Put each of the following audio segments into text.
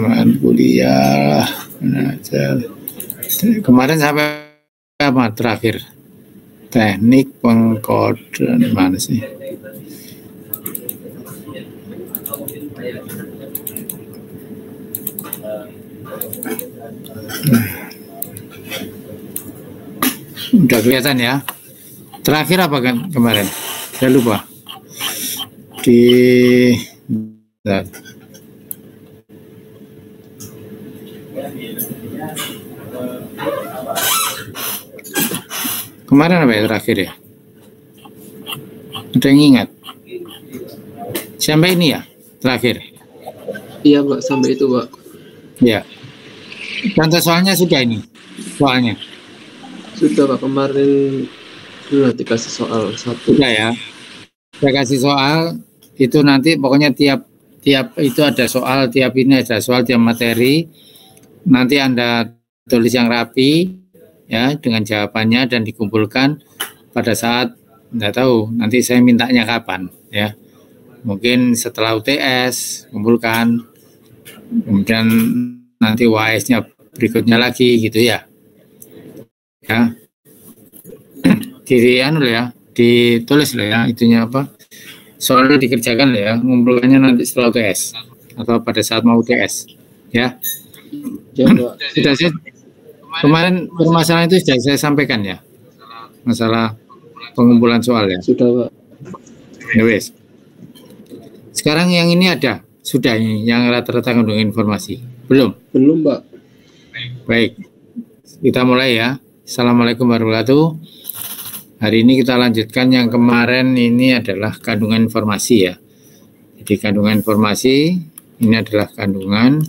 penerimaan kuliah. Kemarin sampai apa terakhir? Teknik pengkodean mana sih? Udah kelihatan ya. Terakhir apa kan kemarin? Saya lupa. Kemarin apa ya terakhir ya? Ada yang ingat? Sampai ini ya terakhir? Iya Pak, sampai itu Pak. Ya. Contoh soalnya sudah ini. Soalnya. Sudah Pak, kemarin sudah dikasih soal satu. Sudah ya. Saya kasih soal itu nanti pokoknya tiap itu ada soal, tiap ini ada soal, tiap materi. Nanti Anda tulis yang rapi ya dengan jawabannya dan dikumpulkan pada saat enggak tahu nanti saya mintanya kapan ya. Mungkin setelah UTS kumpulkan, kemudian nanti UAS-nya berikutnya lagi gitu ya. Ya. Ditulis lah ya itunya apa? Soalnya dikerjakan lah ya, ngumpulkannya nanti setelah UTS atau pada saat mau UTS ya. Sudah saya kemarin permasalahan itu sudah saya sampaikan ya, masalah pengumpulan soal ya. Sudah Pak. Ya wes. Sekarang yang ini ada, sudah ini yang rata-rata kandungan informasi. Belum? Belum Pak. Baik, kita mulai ya. Assalamualaikum warahmatullahi wabarakatuh. Hari ini kita lanjutkan yang kemarin ini adalah kandungan informasi ya. Jadi kandungan informasi ini adalah kandungan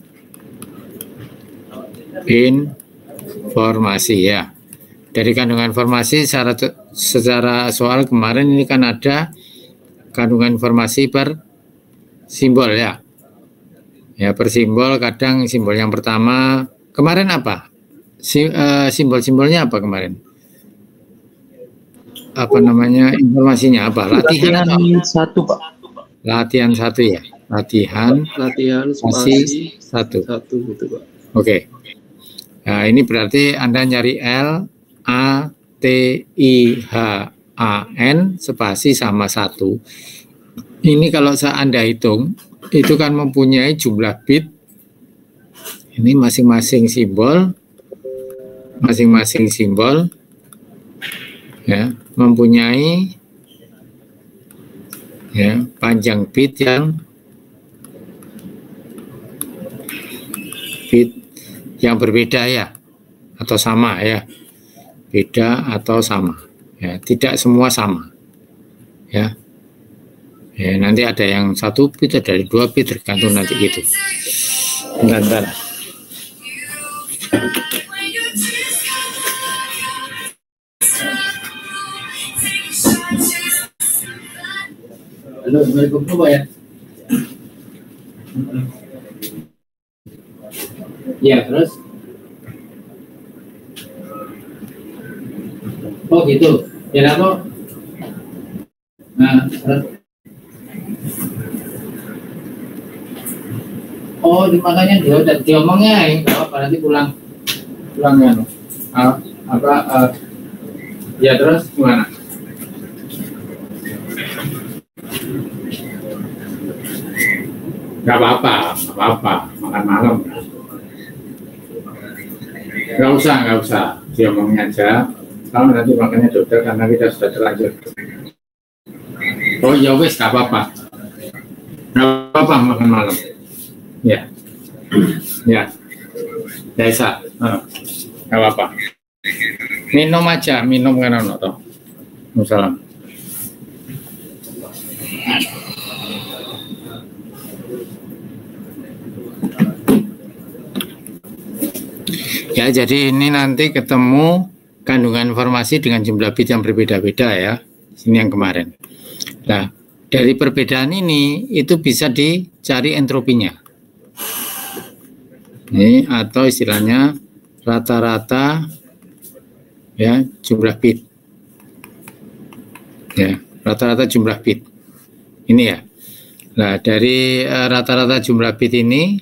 informasi ya. Dari kandungan informasi secara soal kemarin ini kan ada kandungan informasi per simbol ya. Ya per simbol, kadang simbol yang pertama kemarin apa? Simbol-simbolnya apa kemarin? Apa namanya informasinya apa? Latihan satu Pak. Latihan satu ya. Latihan spasi satu gitu Pak. Oke. Nah ini berarti Anda nyari L A T I H A N spasi sama satu. Ini kalau Anda hitung itu kan mempunyai jumlah bit. Ini masing-masing simbol ya mempunyai ya panjang bit yang berbeda ya atau sama ya, beda atau sama ya, tidak semua sama ya. Ya nanti ada yang 1 bit, ada 2 bit, tergantung nanti gitu. Bentar. Halo, Assalamualaikum Pak ya. Ya, terus? Oh gitu. Ya apa? Nah, terus? Oh, makanya diomongnya ya. Apa nanti pulang ya. Ya terus gimana? Gak apa-apa, makan malam. Gak usah, diomongnya aja. Kalau nanti makannya dokter karena kita sudah terlanjur. Oh ya wes, gak apa-apa makan malam. Ya, biasa. Gak apa-apa. Minum aja, minum kan toh. Salam. Ya, jadi ini nanti ketemu kandungan informasi dengan jumlah bit yang berbeda-beda ya. Ini yang kemarin. Nah, dari perbedaan ini itu bisa dicari entropinya. Ini atau istilahnya rata-rata ya jumlah bit. Ya, rata-rata jumlah bit. Ini ya. Nah, dari rata-rata jumlah bit ini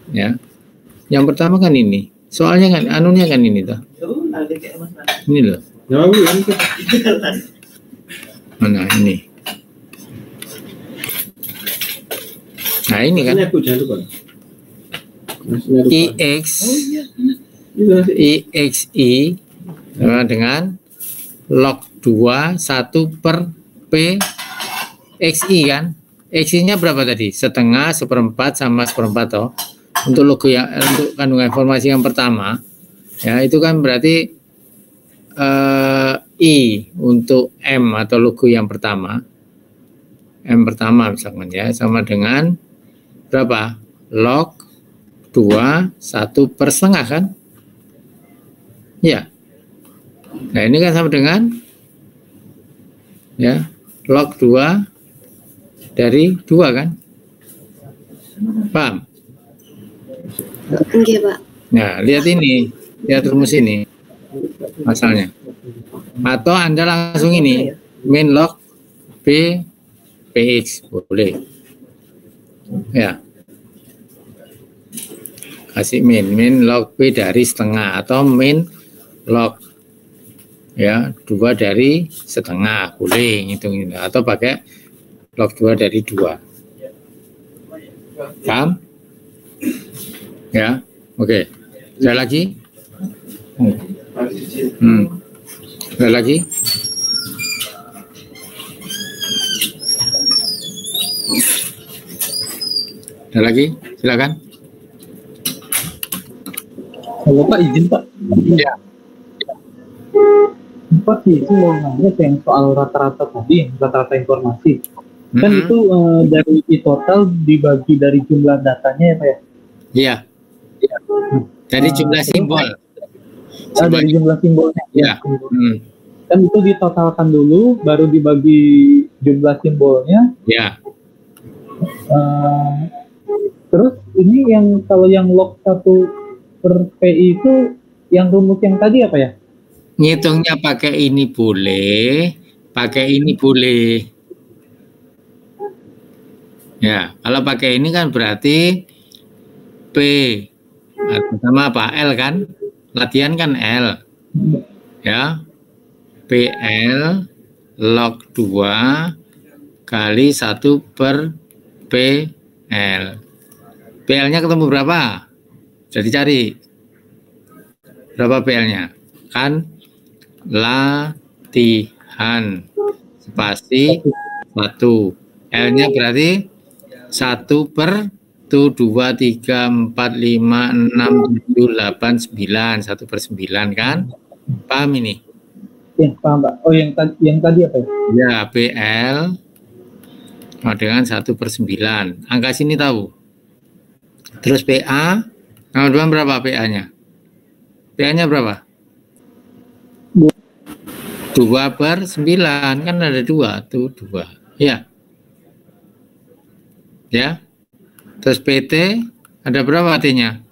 Ya. Yang pertama kan ini. Soalnya kan anunya kan ini tuh. Ini loh. Mana ini? Nah, ini kan IX IXI sama dengan log 2 1 per P XI kan. XI-nya berapa tadi? Setengah, seperempat, sama seperempat toh. Untuk logo yang untuk kandungan informasi yang pertama, ya itu kan berarti I untuk M atau logo yang pertama, M pertama misalkan ya, sama dengan berapa? Log 2 1 per setengah kan? Ya. Nah ini kan sama dengan ya log 2 dari 2 kan? Paham? Oke, Pak. Nah, lihat ini, lihat rumus ini asalnya. Atau Anda langsung ini, min log B PX, boleh. Ya. Kasih min log B dari setengah atau min log ya 2 dari setengah, boleh ngitung ini. Atau pakai log 2 dari 2. Paham? Ya, oke. Ada lagi? Ada lagi? Ada lagi? Silakan. Halo Pak, izin Pak. Ya. Pak itu mau nanya yang soal rata-rata tadi, rata-rata informasi. Kan itu dari total dibagi dari jumlah datanya ya Pak ya? Iya. Dari jumlah simbol. Dari jumlah simbolnya. Ya. Kan itu ditotalkan dulu, baru dibagi jumlah simbolnya. Ya. Terus ini yang kalau yang log 1 per PI itu yang rumus yang tadi apa ya? Ngitungnya pakai ini boleh, pakai ini boleh. Ya, kalau pakai ini kan berarti P sama apa? L kan? Latihan kan L. Ya. PL log 2 kali 1 per PL. PL-nya ketemu berapa? Jadi cari. Berapa PL-nya? Kan latihan spasi 1. L-nya berarti 1 per 1, 2, 3, 4, 5, 6, 7, 8, 9. 1 per 9 kan? Paham ini? Ya, paham Pak. Oh, yang tadi apa ya? Ya, PL dengan 1 per 9. Angka sini tahu. Terus PA, nomor 2 berapa PA-nya? PA-nya berapa? 2 per 9. Kan ada 2. Tuh 2. Ya. Ya. Terus PT ada berapa T-nya?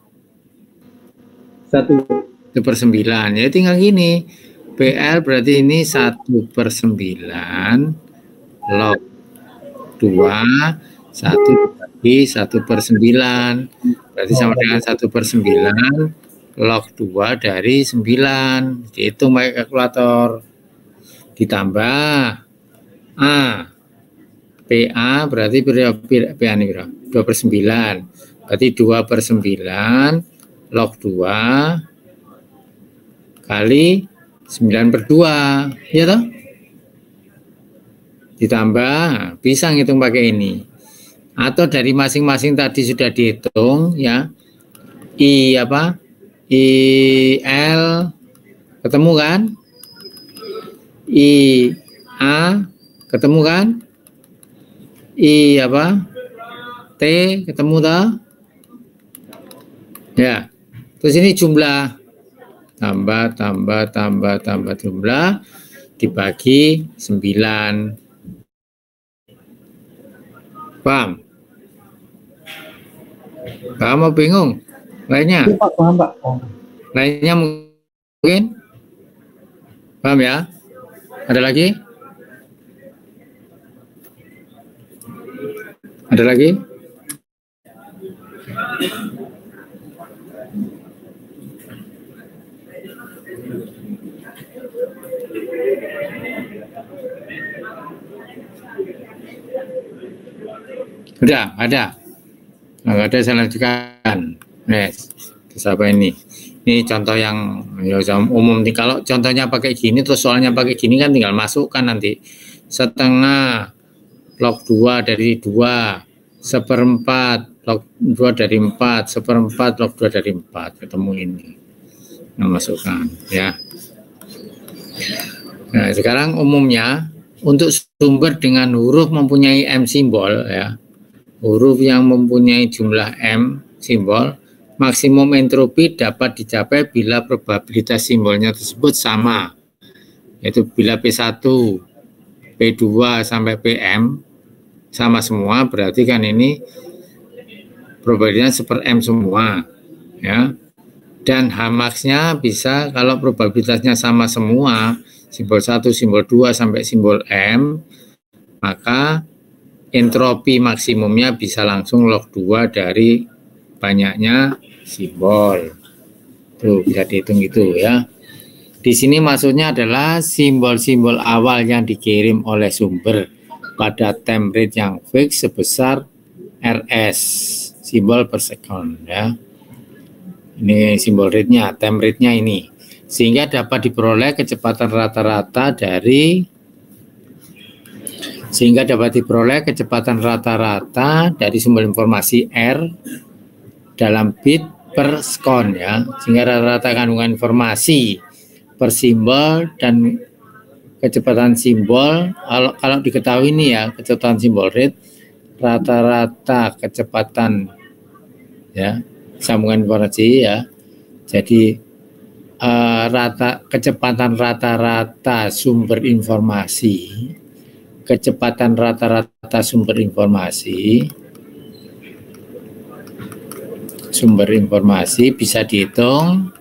1 per 9. Ya tinggal gini. PL berarti ini 1 per 9 log 2 1 bagi 1 per 9 berarti sama dengan 1 per 9 log 2 dari 9. Dihitung pakai kalkulator. Ditambah PA berarti PA ini berapa? 2 per 9 berarti 2 per 9 log 2 kali 9 per 2 ya toh? Ditambah bisa ngitung pakai ini atau dari masing-masing tadi sudah dihitung ya. IL ketemu kan? IA ketemu kan? T ketemu toh? Ya. Terus ini jumlah tambah jumlah dibagi 9. Paham? Paham mau bingung? Lainnya? Pak, paham Pak. Lainnya mungkin? Paham ya? Ada lagi? Ada lagi? Udah, ada. Nggak ada, saya lanjutkan. Yes. Terus apa ini? Ini contoh yang ya, umum nih. Kalau contohnya pakai gini, terus soalnya pakai gini kan tinggal masukkan nanti. Setengah log 2 dari 2, seperempat log 2 dari 4, seperempat log 2 dari 4. Ketemu ini. Nah, masukkan ya. Nah, sekarang umumnya untuk sumber dengan huruf mempunyai M simbol ya. Huruf yang mempunyai jumlah M simbol, maksimum entropi dapat dicapai bila probabilitas simbolnya tersebut sama. Yaitu bila P1, P2 sampai PM sama semua, berarti kan ini probabilitasnya seper M semua ya. Dan Hmax-nya bisa kalau probabilitasnya sama semua, simbol 1, simbol 2 sampai simbol M, maka entropi maksimumnya bisa langsung log 2 dari banyaknya simbol. Tuh bisa dihitung itu ya. Di sini maksudnya adalah simbol-simbol awal yang dikirim oleh sumber pada time rate yang fix sebesar RS, simbol per second ya. Ini simbol rate-nya, time rate-nya ini. Sehingga dapat diperoleh kecepatan rata-rata dari sumber informasi R dalam bit per sekon ya. Sehingga rata-rata kandungan informasi per simbol dan kecepatan simbol, kalau diketahui ini ya, kecepatan simbol rate, rata-rata kecepatan ya, sambungan informasi ya. Jadi kecepatan rata-rata sumber informasi, sumber informasi bisa dihitung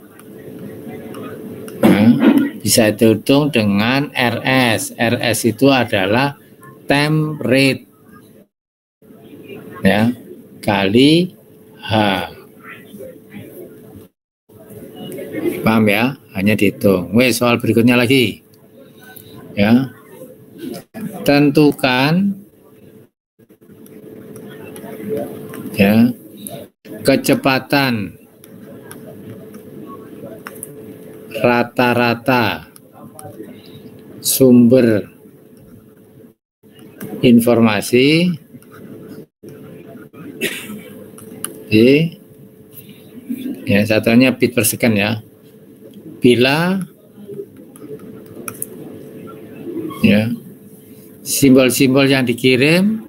ya, bisa dihitung dengan RS. RS itu adalah time rate ya kali H. Paham ya? Hanya dihitung. Wes, soal berikutnya lagi. Ya. Tentukan ya kecepatan rata-rata sumber informasi ya, satuannya bit per second ya, bila ya simbol-simbol yang dikirim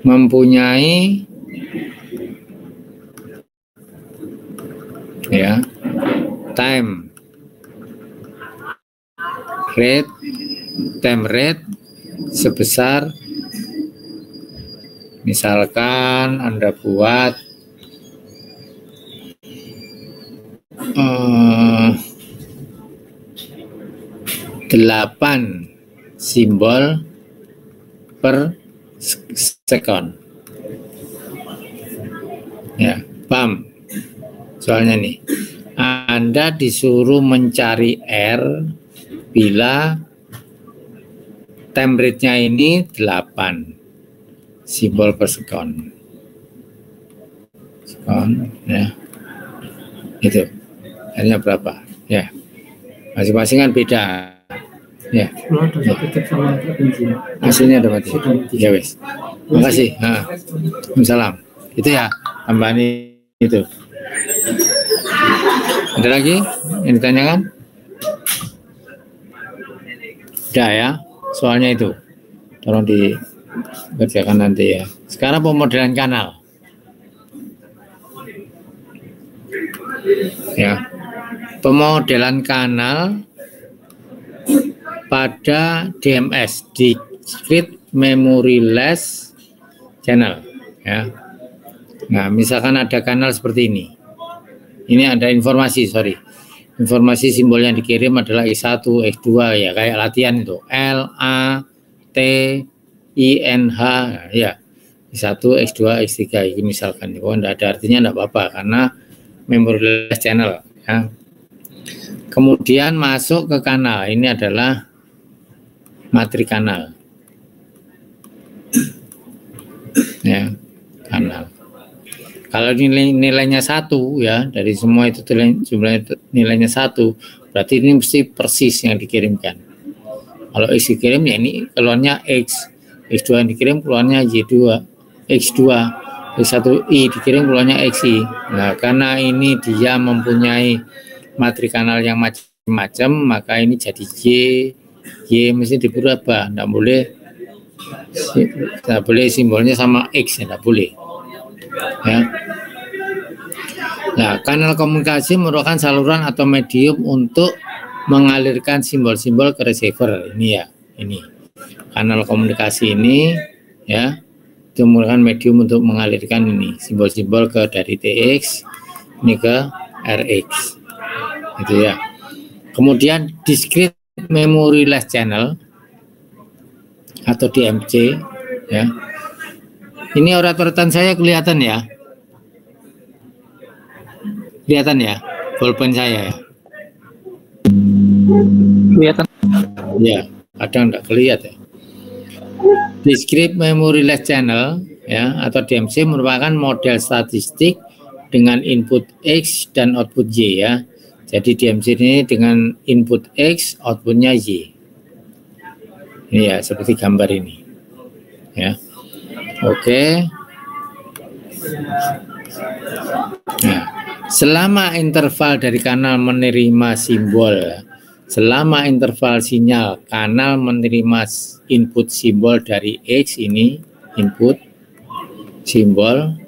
mempunyai ya time rate sebesar, misalkan Anda buat 8 simbol per sekon. Ya, paham? Soalnya nih, Anda disuruh mencari R bila time rate-nya ini 8 simbol per sekon. Ya. Itu. Hanya berapa? Ya. Masing-masing kan beda. Ya. Hasilnya ada mati. Ya wes. Makasih. Waalaikumsalam. Itu ya tambahan itu. Ada lagi yang ditanyakan? Udah ya. Soalnya itu. Tolong dikerjakan nanti ya. Sekarang pemodelan kanal. Ya. Pemodelan kanal pada DMS, Discrete Memoryless Channel ya. Nah, misalkan ada kanal seperti ini. Ini ada informasi simbol yang dikirim adalah I1, X2 ya, kayak latihan itu L, A, T, I, N, H ya. I1, X2, X3 ini misalkan. Oh, enggak ada artinya enggak apa-apa karena memoryless channel ya. Kemudian masuk ke kanal. Ini adalah matri kanal. Ya, kanal. Kalau nilainya 1 ya, dari semua itu jumlahnya nilainya 1, berarti ini mesti persis yang dikirimkan. Kalau X dikirim ya ini keluarnya X. X2 yang dikirim keluarnya Y2, X2. X1I dikirim keluarnya XI. Nah, karena ini dia mempunyai matri kanal yang macam-macam, maka ini jadi Y mesti diubah, tidak boleh simbolnya sama X, tidak boleh. Ya. Nah, kanal komunikasi merupakan saluran atau medium untuk mengalirkan simbol-simbol ke receiver. Ini ya, ini kanal komunikasi ini ya, itu merupakan medium untuk mengalirkan ini simbol-simbol dari TX ini ke RX. Itu ya. Kemudian discrete memoryless channel atau DMC ya. Ini urat-uratan saya kelihatan ya. Kelihatan ya bolpen saya ya. Kelihatan. Ya, kadang enggak kelihatan ya. Discrete memoryless channel ya atau DMC merupakan model statistik dengan input X dan output Y ya. Jadi DMC ini dengan input X, outputnya Y. Ini ya seperti gambar ini. Ya. Oke. Nah, selama interval dari kanal menerima simbol, selama interval sinyal kanal menerima input simbol dari X ini, input simbol,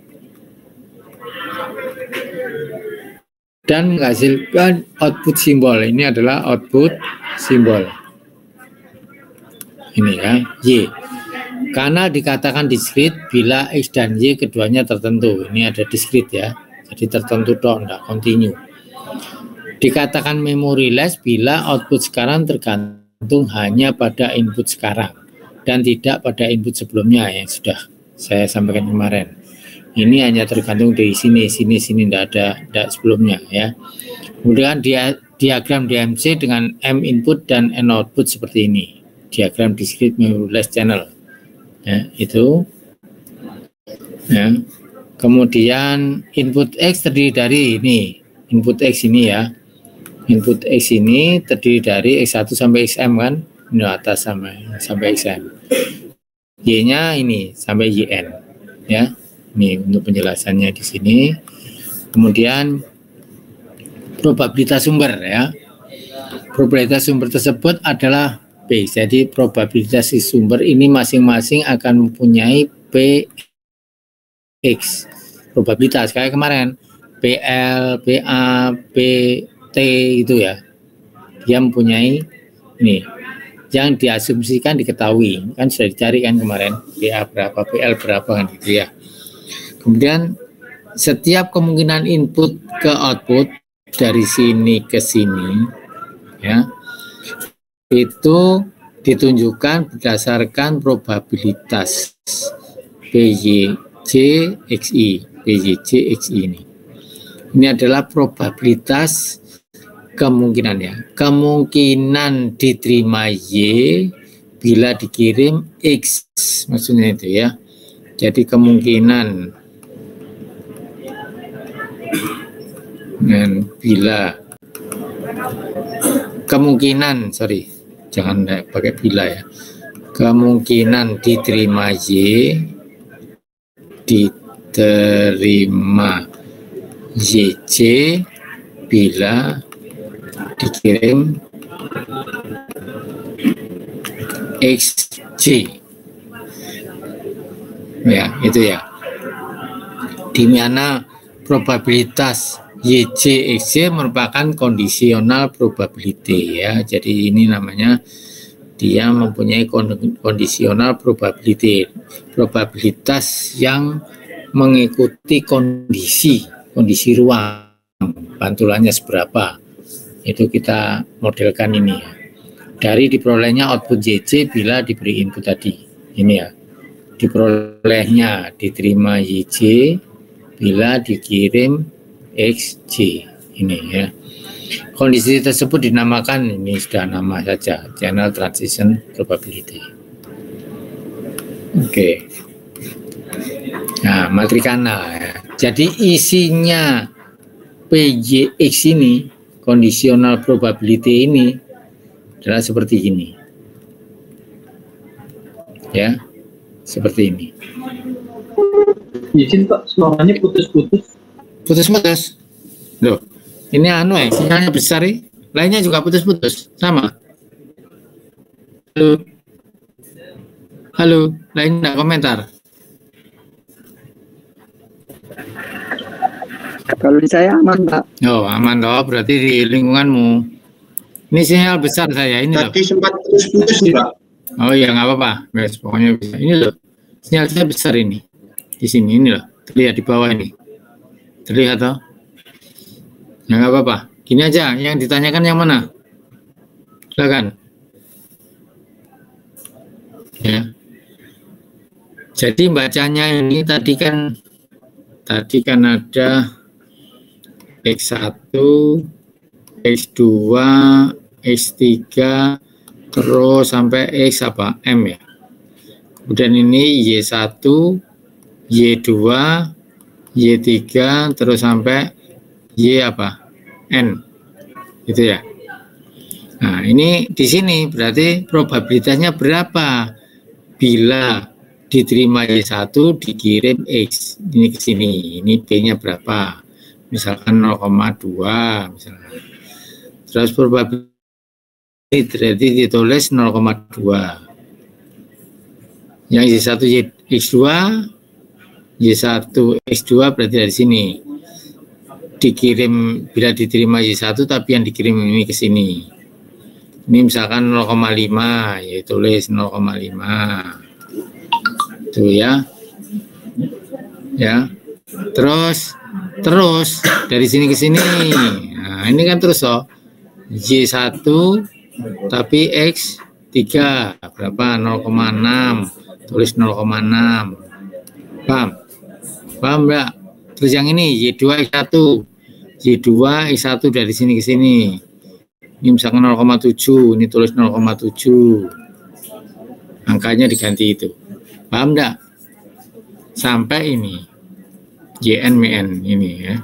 dan menghasilkan output simbol. Ini adalah output simbol. Ini ya, Y. Kanal dikatakan discrete bila X dan Y keduanya tertentu. Ini ada discrete ya. Jadi tertentu dong, tidak continue. Dikatakan memoryless bila output sekarang tergantung hanya pada input sekarang dan tidak pada input sebelumnya yang sudah saya sampaikan kemarin. Ini hanya tergantung dari sini, tidak ada sebelumnya ya. Kemudian diagram DMC dengan M input dan N output seperti ini. Diagram discrete memoryless channel. Ya, itu. Ya. Kemudian input X terdiri dari ini. Input X ini ya. Input X ini terdiri dari X1 sampai XM kan. Ini atas sampai XM. Y-nya ini sampai YN. Ya. Ini untuk penjelasannya di sini. Kemudian probabilitas sumber ya. Probabilitas sumber tersebut adalah P. Jadi probabilitas sumber ini masing-masing akan mempunyai PX. Probabilitas kayak kemarin PL, PA, PT itu ya. Dia mempunyai ini. Yang diasumsikan diketahui. Kan sudah dicari kan kemarin PA berapa, PL berapa kan gitu ya. Kemudian setiap kemungkinan input ke output dari sini ke sini ya itu ditunjukkan berdasarkan probabilitas PYJ-XI. PYJ-XI ini adalah probabilitas kemungkinan ya. Kemungkinan diterima Y bila dikirim X, maksudnya itu ya. Jadi kemungkinan dan bila jangan pakai bila ya, kemungkinan diterima Y YJ bila dikirim XJ ya, itu ya, di mana probabilitas YJ-XJ merupakan conditional probability ya. Jadi ini namanya dia mempunyai conditional probability, probabilitas yang mengikuti kondisi ruang, pantulannya seberapa. Itu kita modelkan ini ya. Dari diperolehnya output YJ bila diberi input tadi. Ini ya. Diperolehnya diterima YJ bila dikirim XJ. Ini ya. Kondisi tersebut dinamakan, ini sudah nama saja, channel transition probability. Oke. Nah, matrik kanal ya. Jadi isinya PJX ini, conditional probability ini adalah seperti ini. Ya, seperti ini. Izin Pak, suaranya putus-putus. Putus-putus. Loh, ini anu sinyalnya besar nih. Lainnya juga putus-putus, sama. Halo. Halo, lain enggak komentar. Kalau di saya aman, Pak. Oh, aman toh, berarti di lingkunganmu. Ini sinyal besar saya ini loh. Tadi sempat putus-putus nih, Pak. Oh iya, nggak apa-apa. Guys, pokoknya bisa. Ini loh, sinyal saya besar ini. Di sini, ini loh. Terlihat di bawah ini. Terlihat toh? Ya nggak apa-apa. Gini aja, yang ditanyakan yang mana? Silakan. Ya. Jadi bacanya ini tadi kan ada X1, X2, X3, terus sampai X apa? M ya. Kemudian ini Y1, Y2, Y3, terus sampai Y apa? N. Gitu ya. Nah, ini di sini berarti probabilitasnya berapa? Bila diterima Y1 dikirim X. Ini ke sini. Ini B-nya berapa? Misalkan 0,2 misalkan. Terus probabilitas berarti ditulis 0,2. Yang Y1 X2, Y1 X2 berarti dari sini. Dikirim bila diterima Y1 tapi yang dikirim ini ke sini. Ini misalkan 0,5 ya tulis 0,5. Tuh ya. Ya. Terus dari sini ke sini. Nah, ini kan terus Y1 tapi X3 berapa? 0,6. Tulis 0,6. Paham? Paham enggak? Terus yang ini Y2 X1. Y2 X1 dari sini ke sini. Ini misalkan 0,7, ini tulis 0,7. Angkanya diganti itu. Paham enggak? Sampai ini. YN, MN ini ya.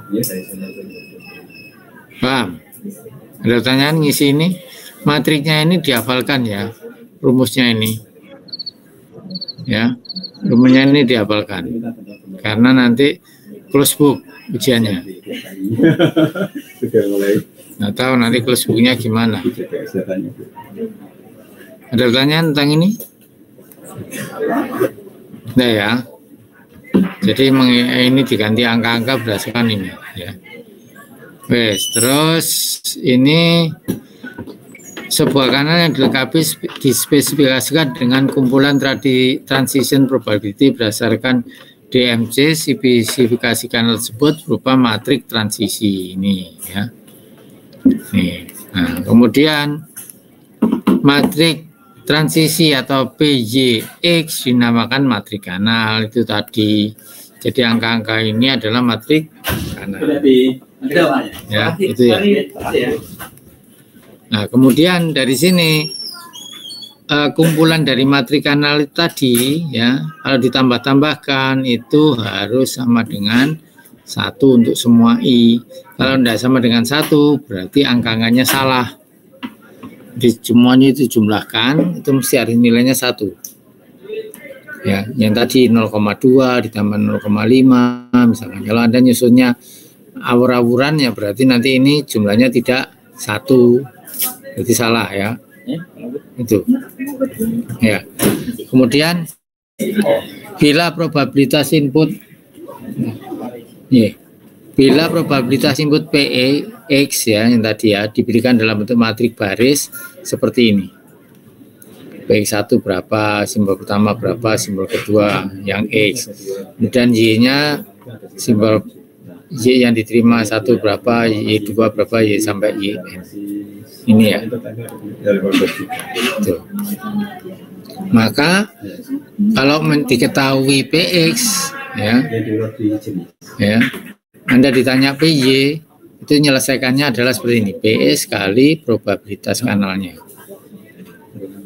Paham? Ada pertanyaan ngisi ini? Matriknya ini dihafalkan ya. Rumusnya ini. Ya. Rumusnya ini dihafalkan. Karena nanti close book ujiannya. Nggak tahu nanti close booknya gimana. Ada pertanyaan tentang ini? Nah ya. Jadi ini diganti angka-angka berdasarkan ini ya. Wes, terus ini sebuah kanal yang dilengkapi dispesifikasikan dengan kumpulan transition probability berdasarkan DMC. Spesifikasi kanal tersebut berupa matrik transisi ini ya. Nih. Nah, kemudian matrik transisi atau PJX dinamakan matrik kanal itu tadi. Jadi angka-angka ini adalah matrik kanal. Ya, itu ya. Nah, kemudian dari sini kumpulan dari matrik kanal itu tadi ya, kalau ditambah-tambahkan itu harus sama dengan 1 untuk semua I. Kalau tidak sama dengan 1 berarti angka-angkanya salah. Di semuanya itu jumlahkan, itu mesti harus nilainya 1. Ya, yang tadi 0,2 ditambah 0,5 misalkan. Kalau Anda nyusunnya awur-awuran ya berarti nanti ini jumlahnya tidak 1. Berarti salah ya. Itu. Ya. Kemudian bila probabilitas input bila probabilitas input PE X ya yang tadi ya diberikan dalam bentuk matrik baris seperti ini. PX1 berapa, simbol pertama berapa, simbol kedua yang X. Kemudian Y-nya simbol Y yang diterima 1 berapa, Y2 berapa, Y sampai YN. Ini ya. Tuh. Maka kalau diketahui PX ya Anda ditanya PY itu menyelesaikannya adalah seperti ini, PE kali probabilitas kanalnya.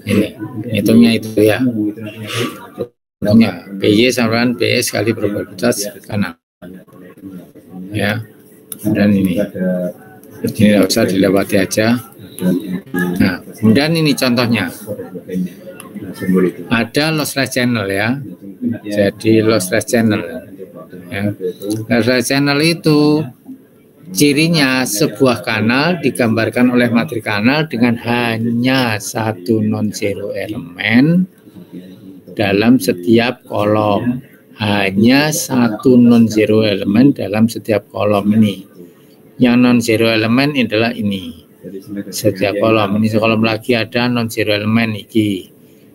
Ini hitungnya itu ya. Hitungnya PY sama dengan PE kali probabilitas kanal. Ya. Dan ini tidak usah dilewati aja. Nah, kemudian ini contohnya. Ada lossless channel ya. Jadi lossless channel. Ya. Lossless channel itu cirinya sebuah kanal digambarkan oleh matri kanal dengan hanya satu non-zero elemen dalam setiap kolom. Hanya satu non-zero elemen dalam setiap kolom ini. Yang non-zero elemen adalah ini. Setiap kolom. Ini sekolom lagi ada non-zero elemen ini.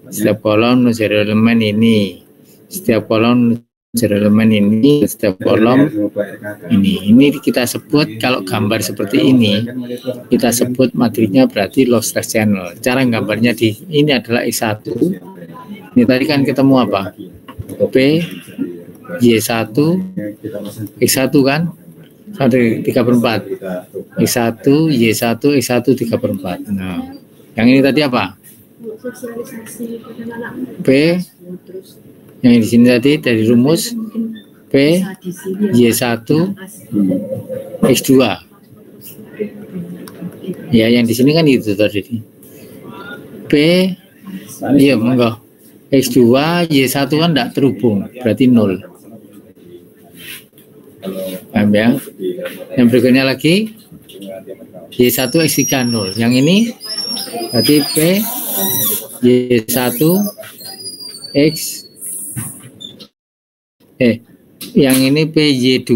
Setiap kolom non-zero elemen ini. Setiap kolom elemen ini, setiap kolom ini kita sebut, kalau gambar seperti ini kita sebut matrinya berarti lossless channel. Cara gambarnya di ini adalah X1. Ini tadi kan ketemu apa? P Y1 X1 kan 1/3/4 X1 Y1 X1 3/4. Nah, yang ini tadi apa? P yang di sini tadi dari rumus P Y1 X2. Ya, yang di sini kan itu tadi. P iya monggo. X2 Y1 kan tidak terhubung, berarti 0. Paham ya? Yang berikutnya lagi Y1 X3 0. Yang ini berarti P Y1 X yang ini PY2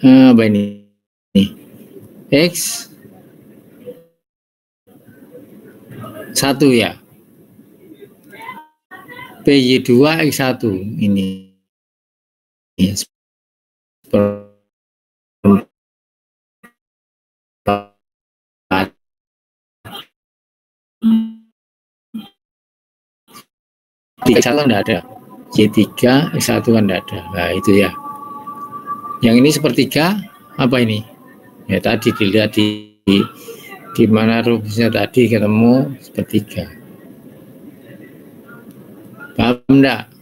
apa ini? X 1 ya. PY2 X1 ini. X1 enggak ada. Y3 X1 kan tidak ada. Nah itu ya. Yang ini sepertiga apa ini? Ya tadi dilihat di mana rumusnya tadi ketemu sepertiga. Paham enggak?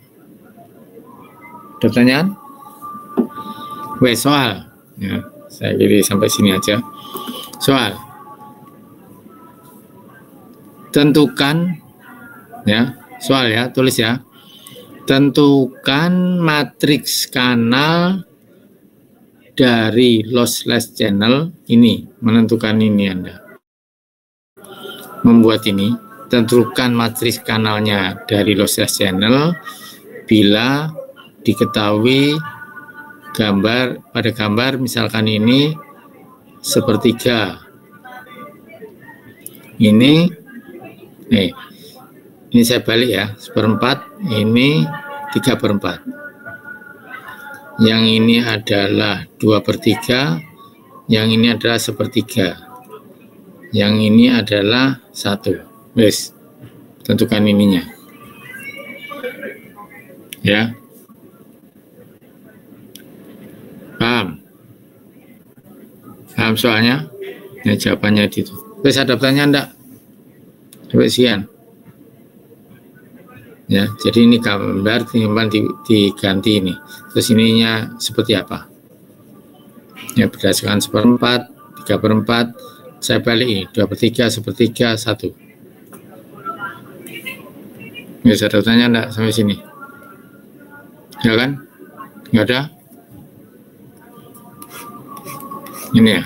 Ada pertanyaan? Wes soal. Ya, saya pilih sampai sini aja. Soal. Tentukan ya, soal ya, tulis ya. Tentukan matriks kanal dari lossless channel ini. Menentukan ini Anda. Membuat ini. Tentukan matriks kanalnya dari lossless channel bila diketahui pada gambar misalkan ini sepertiga. Ini saya balik ya, 1/4, ini 3/4. Yang ini adalah 2/3, yang ini adalah 1/3. Yang ini adalah 1. Wes, tentukan ininya. Ya. Paham? Paham soalnya? Ya, jawabannya itu. Wes, ada pertanyaan enggak? Coba sian. Ya, jadi ini gambar tinggal diganti ini. Terus ininya seperti apa? Ya, berdasarkan 1/4, 3/4, saya balik ini 2/3, 1/3, 1. Ya, ada pertanyaan enggak sampai sini? Ya kan? Enggak ada? Ini ya.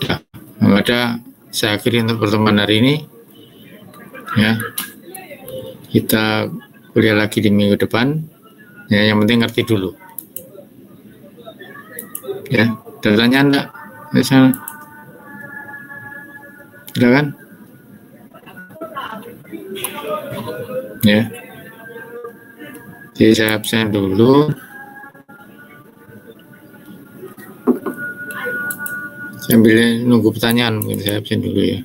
Nah, enggak ada, saya akhiri untuk pertemuan hari ini. Ya. Kita kuliah lagi di minggu depan. Ya, yang penting ngerti dulu. Ya, ada pertanyaan enggak? Misalnya. Ada kan? Ya. Jadi saya absen dulu. Sambil nunggu pertanyaan, mungkin saya absen dulu ya.